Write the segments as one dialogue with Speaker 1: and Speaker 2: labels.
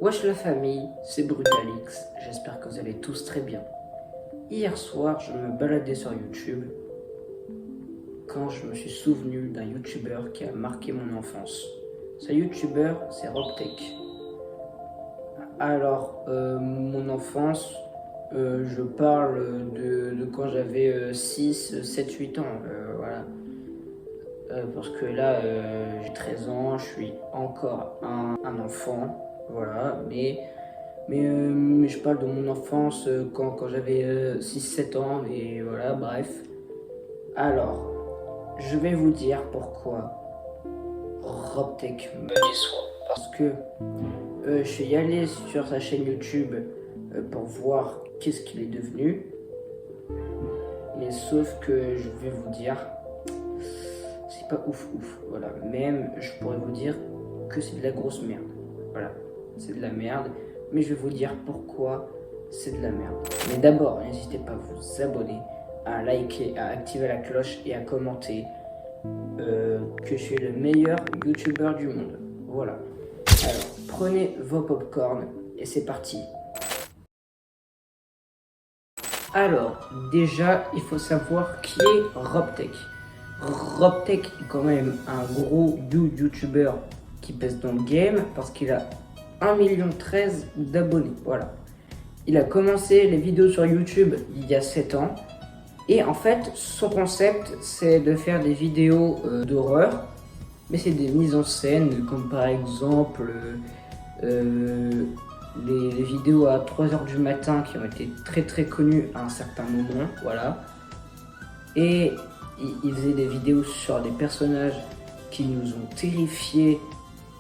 Speaker 1: Wesh la famille, c'est Brutalix, j'espère que vous allez tous très bien. Hier soir, je me baladais sur YouTube quand je me suis souvenu d'un youtubeur qui a marqué mon enfance. Ce youtubeur, c'est Robtech. Alors, mon enfance, je parle de quand j'avais 6, 7, 8 ans, voilà. Parce que là, j'ai 13 ans, je suis encore un enfant, voilà, mais je parle de mon enfance quand j'avais 6-7 ans, et voilà, bref. Alors, je vais vous dire pourquoi Robtech me déçoit. Parce que je suis allé sur sa chaîne YouTube pour voir qu'est-ce qu'il est devenu. Mais sauf que je vais vous dire, c'est pas ouf, voilà. Même, je pourrais vous dire que c'est de la grosse merde. Voilà, c'est de la merde. Mais je vais vous dire pourquoi c'est de la merde. Mais d'abord, n'hésitez pas à vous abonner, à liker, à activer la cloche et à commenter que je suis le meilleur youtubeur du monde. Voilà. Alors, prenez vos popcorn et c'est parti. Alors, déjà, il faut savoir qui est Robtech. Robtech est quand même un gros youtubeur qui pèse dans le game parce qu'il a 1,13 million d'abonnés. Voilà. Il a commencé les vidéos sur YouTube il y a 7 ans. Et en fait, son concept, c'est de faire des vidéos d'horreur. Mais c'est des mises en scène, comme par exemple les vidéos à 3h du matin qui ont été très connues à un certain moment. Voilà. Et il faisait des vidéos sur des personnages qui nous ont terrifiés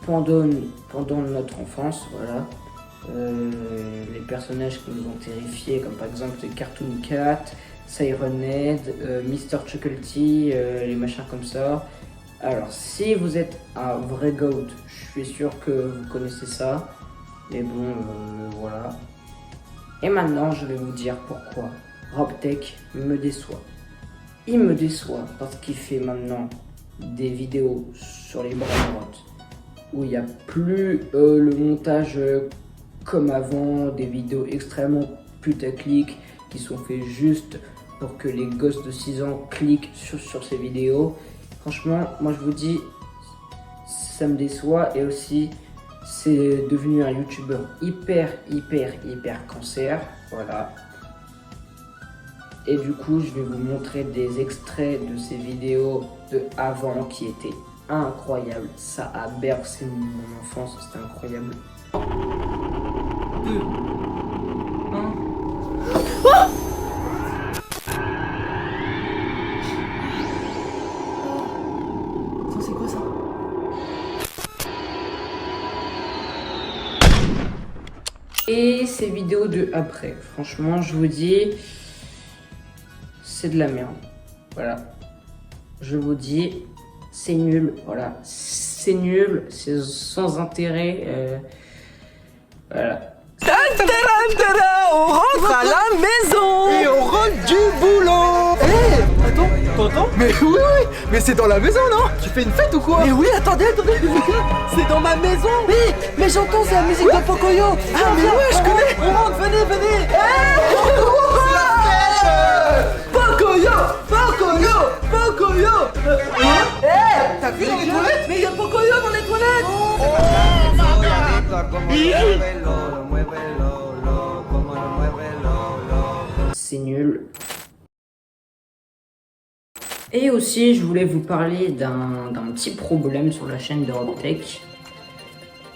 Speaker 1: pendant notre enfance, voilà. Les personnages qui nous ont terrifiés, comme par exemple Cartoon Cat, Siren Head, Mr. Chucklety, les machins comme ça. Alors, si vous êtes un vrai goat, je suis sûr que vous connaissez ça. Mais bon, voilà. Et maintenant, je vais vous dire pourquoi Robtech me déçoit. Il me déçoit parce qu'il fait maintenant des vidéos sur les brain-rot où il n'y a plus le montage comme avant, des vidéos extrêmement putaclic qui sont faites juste pour que les gosses de 6 ans cliquent sur ces vidéos. Franchement, moi je vous dis, ça me déçoit et aussi c'est devenu un youtubeur hyper cancer, voilà. Et du coup, je vais vous montrer des extraits de ces vidéos de avant qui étaient incroyables. Ça a bercé mon enfance, c'était incroyable. 2, 1. C'est quoi ça? Et ces vidéos de après, franchement, je vous dis, c'est de la merde. Voilà. Je vous dis, c'est nul. Voilà. C'est nul, c'est sans intérêt. Voilà.
Speaker 2: On rentre à la maison
Speaker 3: et on rentre du boulot.
Speaker 2: Hé, attends, t'entends?
Speaker 3: Mais oui, mais c'est dans la maison, non? Tu fais une fête ou quoi?
Speaker 2: Mais oui, attendez, c'est dans ma maison. Mais j'entends, c'est la musique de Pocoyo.
Speaker 3: Ah mais ouais, je connais.
Speaker 2: On rentre, venez
Speaker 3: C'est la fête.
Speaker 2: Pocoyo t'as vu dans les toilettes? Mais il y a Pocoyo dans les toilettes.
Speaker 1: C'est nul. Et aussi, je voulais vous parler d'un petit problème sur la chaîne de Robtech.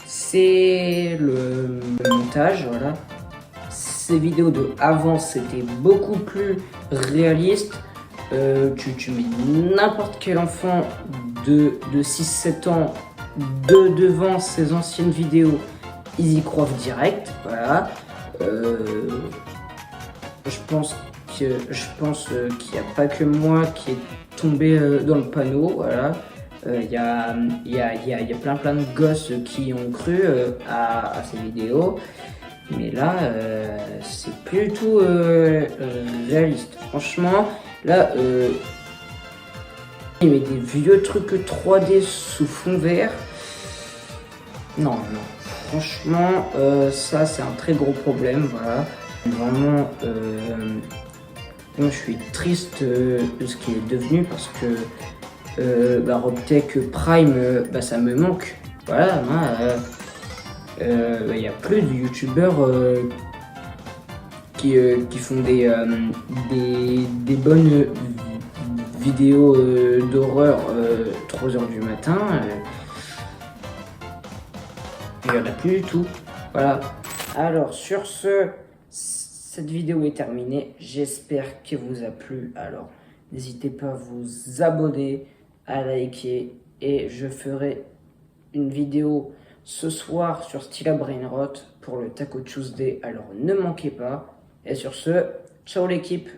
Speaker 1: C'est le montage, voilà. Ces vidéos de avant, c'était beaucoup plus réaliste. Tu mets n'importe quel enfant de 6-7 ans devant ces anciennes vidéos, ils y croient direct, voilà. Je pense qu'il n'y a pas que moi qui est tombé dans le panneau, voilà. Il y a plein de gosses qui ont cru à ces vidéos, mais là c'est plus du tout réaliste. Franchement, là il met des vieux trucs 3D sous fond vert. Non, franchement, ça c'est un très gros problème, voilà. Vraiment, moi, je suis triste de ce qui est devenu parce que Robtech Prime, ça me manque. Voilà, il n'y a plus de youtubeurs qui font des bonnes vidéos d'horreur 3h du matin. Il n'y en a plus du tout. Voilà. Alors sur ce, cette vidéo est terminée. J'espère qu'elle vous a plu. Alors n'hésitez pas à vous abonner, à liker et je ferai une vidéo ce soir sur Stila Brainrot pour le Taco Tuesday. Alors ne manquez pas. Et sur ce, ciao l'équipe.